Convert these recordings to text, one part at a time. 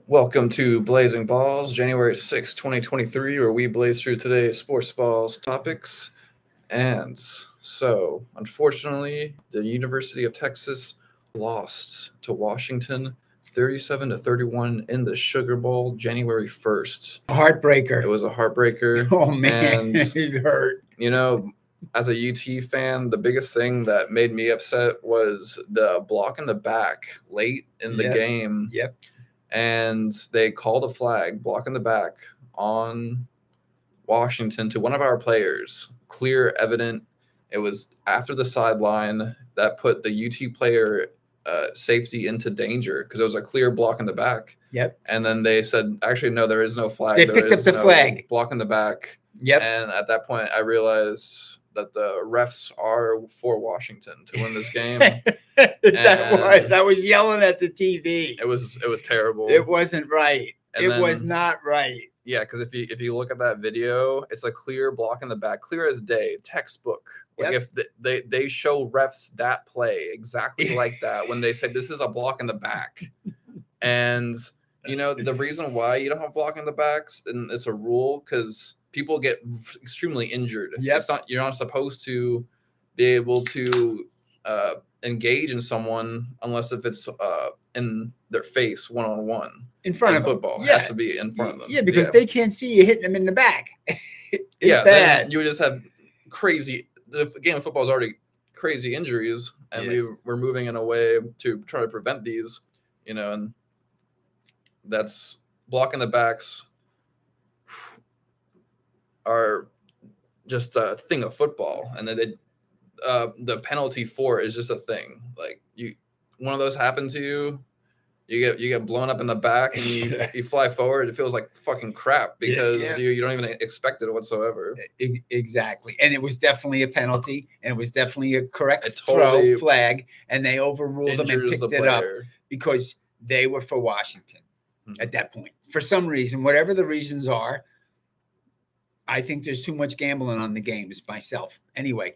Welcome to Blazing Balls, January 6th, 2023, where we blaze through today's sports balls topics. And unfortunately, the University of Texas lost to Washington 37 to 31 in the Sugar Bowl January 1st. Heartbreaker. It was a heartbreaker. Oh man, And, it hurt. you know, as a UT fan, the biggest thing that made me upset was the block in the back late in the game. Yep. And they called a flag, block in the back on Washington to one of our players. Clear, evident. It was after the sideline that put the UT player safety into danger because it was a clear block in the back. Yep. And then they said, actually, no, there is no flag. They There picked up is the no flag. block in the back. Yep. And at that point, I realized that the refs are for Washington to win this game. I was yelling at the TV. It was terrible. It wasn't right. And it was not right. Yeah, because if you look at that video, it's a clear block in the back, clear as day, textbook. Like Yep. if they show refs that play exactly like that when they say this is a block in the back, and the reason why you don't have block in the backs, and it's a rule because people get extremely injured. Yep. You're not supposed to be able to engage in someone unless if it's in their face one-on-one. In front of football them. Yeah. Has to be in front of them. Yeah, because they can't see you hitting them in the back. It's bad. Then you would just have crazy. The game of football is already crazy injuries, and we're moving in a way to try to prevent these. And that's blocking the backs are just a thing of football, and then the penalty for it is just a thing. Like one of those happen to you. You get blown up in the back and you fly forward. It feels like fucking crap because you don't even expect it whatsoever. Exactly. And it was definitely a penalty, and it was definitely a correct throw flag, and they overruled them and picked it up because they were for Washington at that point. For some reason, whatever the reasons are, I think there's too much gambling on the games myself. Anyway,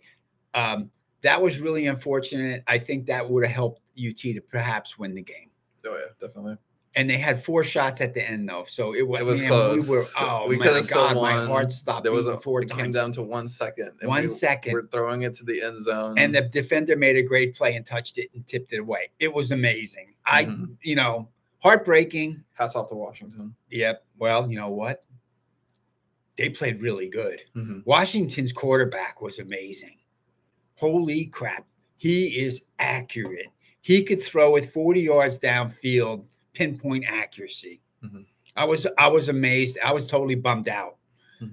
that was really unfortunate. I think that would have helped UT to perhaps win the game. Oh yeah, definitely. And they had 4 shots at the end though, so it was close. We my God, my heart stopped. There was it came down to 1 second. And 1 second. We're throwing it to the end zone, and the defender made a great play and touched it and tipped it away. It was amazing. Heartbreaking. Hats off to Washington. Yep. Well, you know what? They played really good. Mm-hmm. Washington's quarterback was amazing. Holy crap. He is accurate. He could throw it 40 yards downfield, pinpoint accuracy. Mm-hmm. I was amazed. I was totally bummed out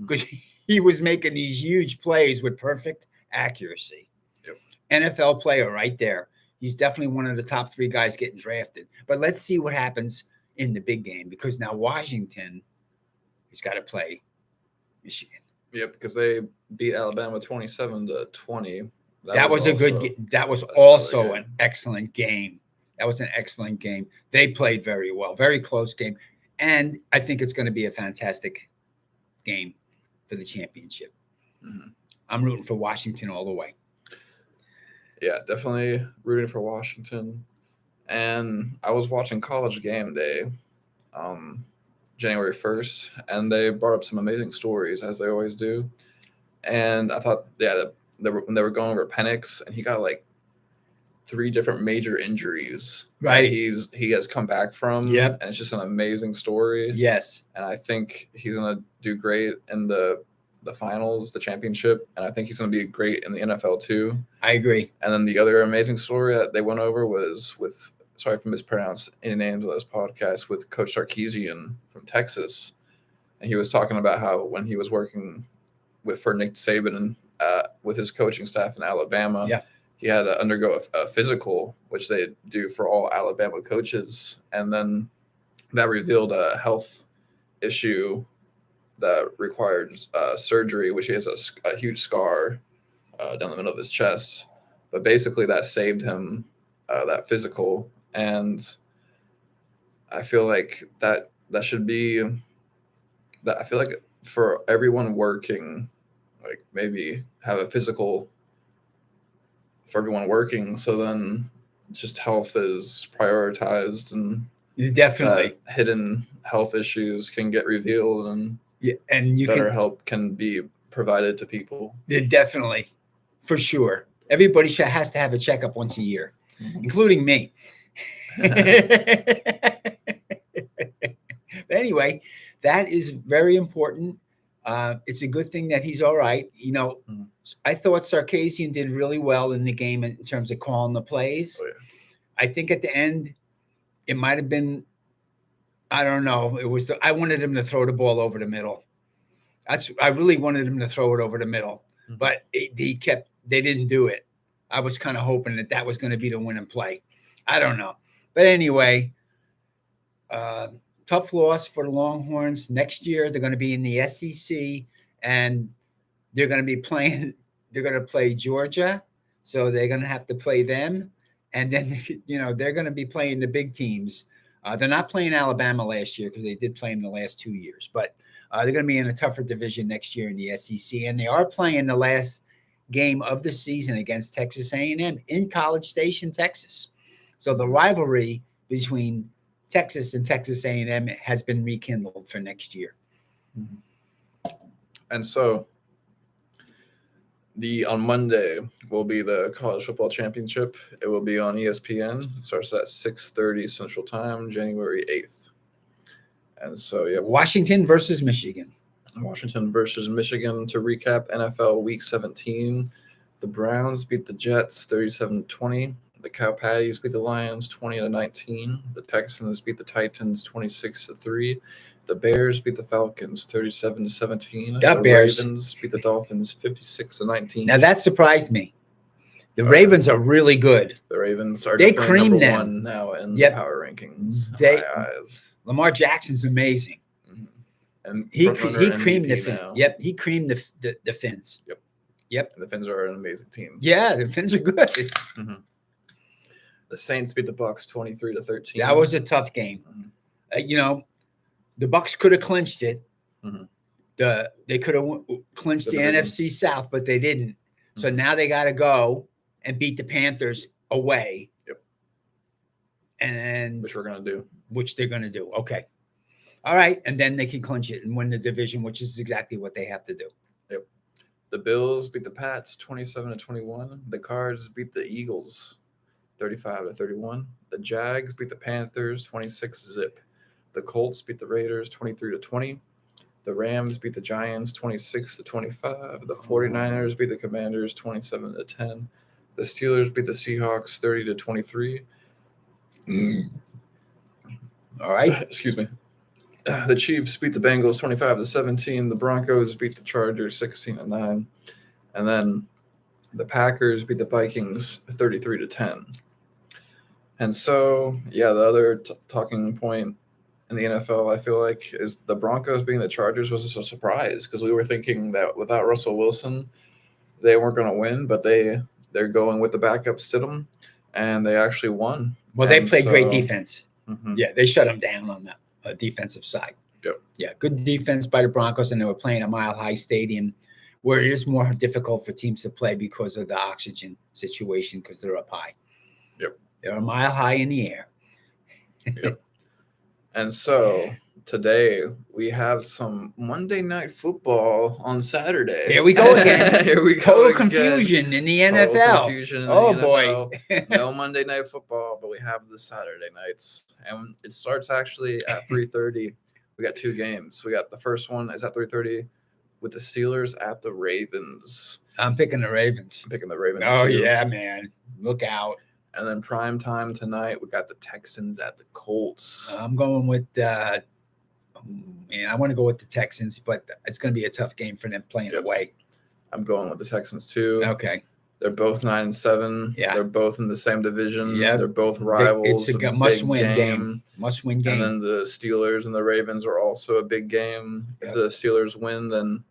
because he was making these huge plays with perfect accuracy. Yep. NFL player right there. He's definitely one of the top 3 guys getting drafted. But let's see what happens in the big game, because now Washington has got to play Michigan. Yep, because they beat Alabama 27-20. That was also an excellent game. That was an excellent game. They played very well, very close game. And I think it's going to be a fantastic game for the championship. Mm-hmm. I'm rooting for Washington all the way. Yeah, definitely rooting for Washington. And I was watching College Game Day, January 1st, and they brought up some amazing stories, as they always do. And I thought, when they were going over Penix, and he got like 3 different major injuries. Right. He has come back from. Yep. And it's just an amazing story. Yes. And I think he's going to do great in the finals, the championship. And I think he's going to be great in the NFL too. I agree. And then the other amazing story that they went over was with, sorry for mispronouncing any names of this podcast, with Coach Sarkisian from Texas. And he was talking about how when he was working for Nick Saban and with his coaching staff in Alabama, he had to undergo a physical, which they do for all Alabama coaches. And then that revealed a health issue that required surgery, which he has a huge scar down the middle of his chest. But basically that saved him that physical. And I feel like that should be that. I feel like for everyone working, like maybe have a physical for everyone working. So then just health is prioritized, and Definitely. Hidden health issues can get revealed, and better help can be provided to people. Definitely, for sure. Everybody has to have a checkup once a year, including me. But anyway, that is very important. It's a good thing that he's all right. I thought Sarkisian did really well in the game in terms of calling the plays. Oh, yeah. I think at the end, it might have been, I don't know. I wanted him to throw the ball over the middle. I really wanted him to throw it over the middle, but they didn't do it. I was kind of hoping that was going to be the winning play. I don't know. But anyway, tough loss for the Longhorns. Next year, they're going to be in the SEC, and they're going to play Georgia. So they're going to have to play them. And then, they're going to be playing the big teams. They're not playing Alabama last year because they did play them the last 2 years. But they're going to be in a tougher division next year in the SEC. And they are playing the last game of the season against Texas A&M in College Station, Texas. So the rivalry between Texas and Texas A&M has been rekindled for next year. And so on Monday will be the College Football Championship. It will be on ESPN. It starts at 6:30 Central Time, January 8th. And so, yeah. Washington versus Michigan. Washington versus Michigan. To recap, NFL Week 17, the Browns beat the Jets 37-20. The Cowpatties beat the Lions 20-19. The Texans beat the Titans 26-3. The Bears beat the Falcons 37-17. The Ravens beat the Dolphins 56-19. Now that surprised me. The Ravens are really good. The Ravens are creamed number one now in the power rankings. Lamar Jackson's amazing. And he creamed the Fins. Yep, he creamed the Fins. Yep. And the Fins are an amazing team. Yeah, the Fins are good. The Saints beat the Bucks 23-13. That was a tough game. The Bucks could have clinched it. They could have clinched the NFC South, but they didn't. So now they got to go and beat the Panthers away. Yep. And which we're going to do. Which they're going to do. Okay. All right. And then they can clinch it and win the division, which is exactly what they have to do. Yep. The Bills beat the Pats 27-21. The Cards beat the Eagles 35-31. The Jags beat the Panthers 26-0. The Colts beat the Raiders 23-20. The Rams beat the Giants 26-25. The 49ers beat the Commanders 27-10. The Steelers beat the Seahawks 30-23. All right. Excuse me. The Chiefs beat the Bengals 25-17. The Broncos beat the Chargers 16-9. And then the Packers beat the Vikings 33-10. And so, yeah, the other talking point in the NFL, I feel like, is the Broncos beating the Chargers was a surprise because we were thinking that without Russell Wilson, they weren't going to win, but they're going with the backup Stidham, and they actually won. Well, they played great defense. Yeah, they shut them down on the defensive side. Yep. Yeah, good defense by the Broncos, and they were playing at Mile High Stadium, where it is more difficult for teams to play because of the oxygen situation because they're up high. Yep. They're a mile high in the air. Yep. And so today we have some Monday Night Football on Saturday. Here we go again. Here we go. Total confusion in the NFL. Oh, boy. No Monday Night Football, but we have the Saturday nights. And it starts actually at 3:30. We got two games. We got the first one is at 3:30 with the Steelers at the Ravens. I'm picking the Ravens. I'm picking the Ravens. Oh, too. Yeah, man. Look out. And then prime time tonight, we got the Texans at the Colts. I'm going with I want to go with the Texans, but it's going to be a tough game for them playing away. I'm going with the Texans too. Okay. They're both 9-7. Yeah. They're both in the same division. Yeah. They're both rivals. It's a must-win game. Must-win game. And then the Steelers and the Ravens are also a big game. If the Steelers win, then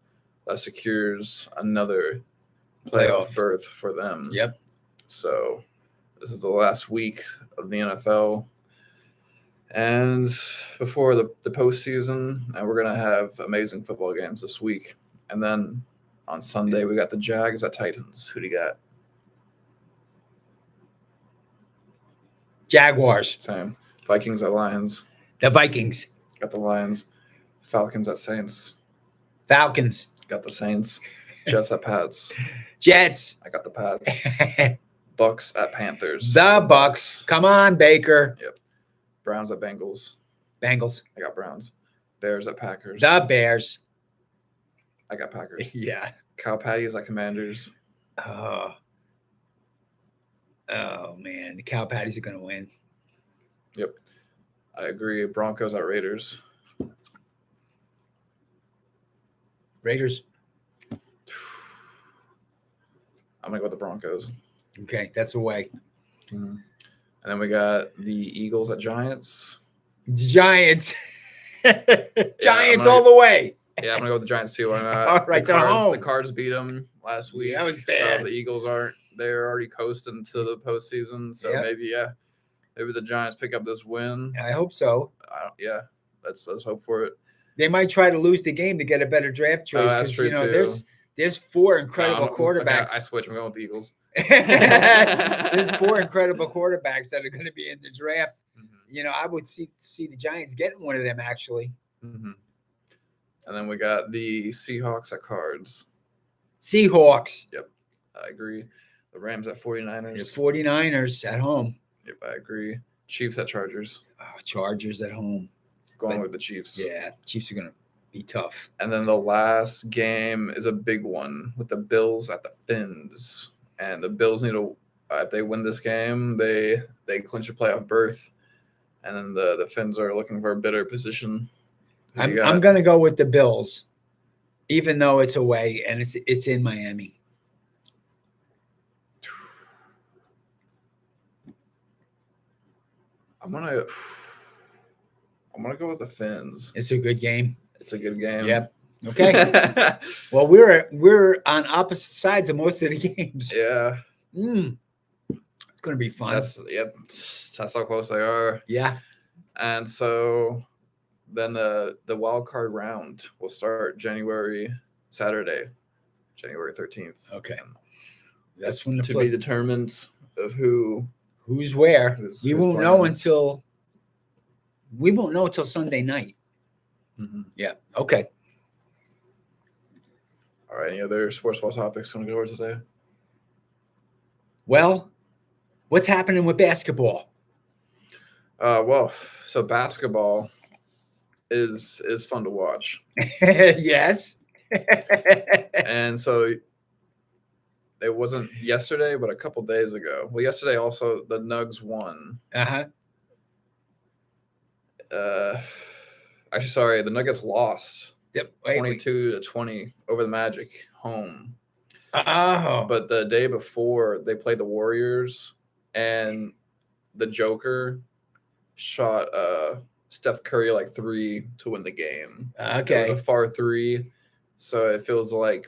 that secures another playoff berth for them. Yep. So this is the last week of the NFL. And before the postseason, and we're going to have amazing football games this week. And then on Sunday, we got the Jags at Titans. Who do you got? Jaguars. Same. Vikings at Lions. The Vikings. Got the Lions. Falcons at Saints. Falcons. Got the Saints. Jets at Pats. Jets. I got the Pats. Bucks at Panthers. The Bucks. Come on, Baker. Yep. Browns at Bengals. Bengals. I got Browns. Bears at Packers. The Bears. I got Packers. Yeah. Cow Patties at Commanders. Oh man, the Cow Patties are going to win. Yep. I agree. Broncos at Raiders. Raiders. I'm going to go with the Broncos. Okay, that's away. Mm-hmm. And then we got the Eagles at Giants. Giants. Giants all the way. Yeah, I'm going to go with the Giants too. All right, the Cards beat them last week. Yeah, that was bad. So the Eagles they're already coasting to the postseason. So maybe the Giants pick up this win. I hope so. Let's hope for it. They might try to lose the game to get a better draft choice. That's true too. There's 4 incredible quarterbacks. I switch. I'm going with the Eagles. There's 4 incredible quarterbacks that are going to be in the draft. Mm-hmm. I would see the Giants getting one of them actually. Mm-hmm. And then we got the Seahawks at Cards. Seahawks. Yep, I agree. The Rams at 49ers. The 49ers at home. Yep, I agree. Chiefs at Chargers. Oh, Chargers at home. Going with the Chiefs. Yeah, Chiefs are going to be tough. And then the last game is a big one with the Bills at the Fins. And the Bills need to, if they win this game, they clinch a playoff berth. And then the Fins are looking for a better position. I'm going to go with the Bills, even though it's away and it's in Miami. I'm gonna go with the Fins. It's a good game. It's a good game. Yep. Okay. Well, we're on opposite sides of most of the games. Yeah. It's going to be fun. That's how close they are. Yeah. And so then the wild card round will start Saturday, January 13th. Okay. That's when to be determined of who's where. We won't know until Sunday night. Mm-hmm. Yeah. Okay. All right. Any other sports ball topics you want to go over today? Well, what's happening with basketball? So basketball is fun to watch. Yes. And so it wasn't yesterday, but a couple days ago. Well, yesterday also the Nugs won. Actually, sorry, the Nuggets lost. Yep. 22-20 over the Magic home. Oh. But the day before they played the Warriors, and the Joker shot Steph Curry like 3 to win the game. Okay. It was a far 3. So it feels like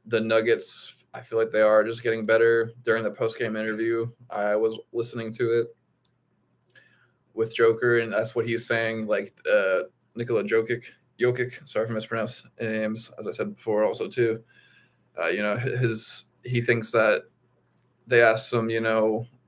the Nuggets, I feel like they are just getting better. During the post-game interview, I was listening to it with Joker, and that's what he's saying. Like Nikola Jokic, sorry if I mispronounced names, as I said before also too. He thinks that they asked him,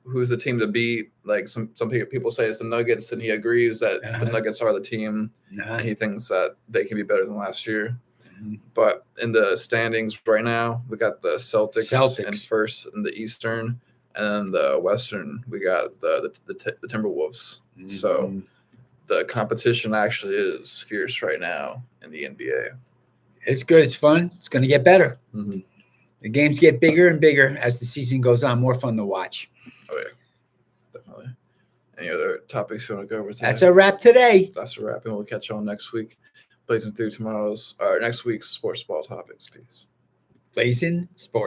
who's the team to beat? Like some people say it's the Nuggets, and he agrees that the Nuggets are the team, and he thinks that they can be better than last year. Mm-hmm. But in the standings right now, we got the Celtics in first in the Eastern, and then the Western we got the Timberwolves. Mm-hmm. So the competition actually is fierce right now in the NBA. It's good. It's fun. It's going to get better. Mm-hmm. The games get bigger and bigger as the season goes on. More fun to watch. Oh, yeah. Definitely. Any other topics you want to go over today? That's a wrap today. That's a wrap, and we'll catch you on next week. Blazing through next week's sports ball topics. Peace. Blazing Sports.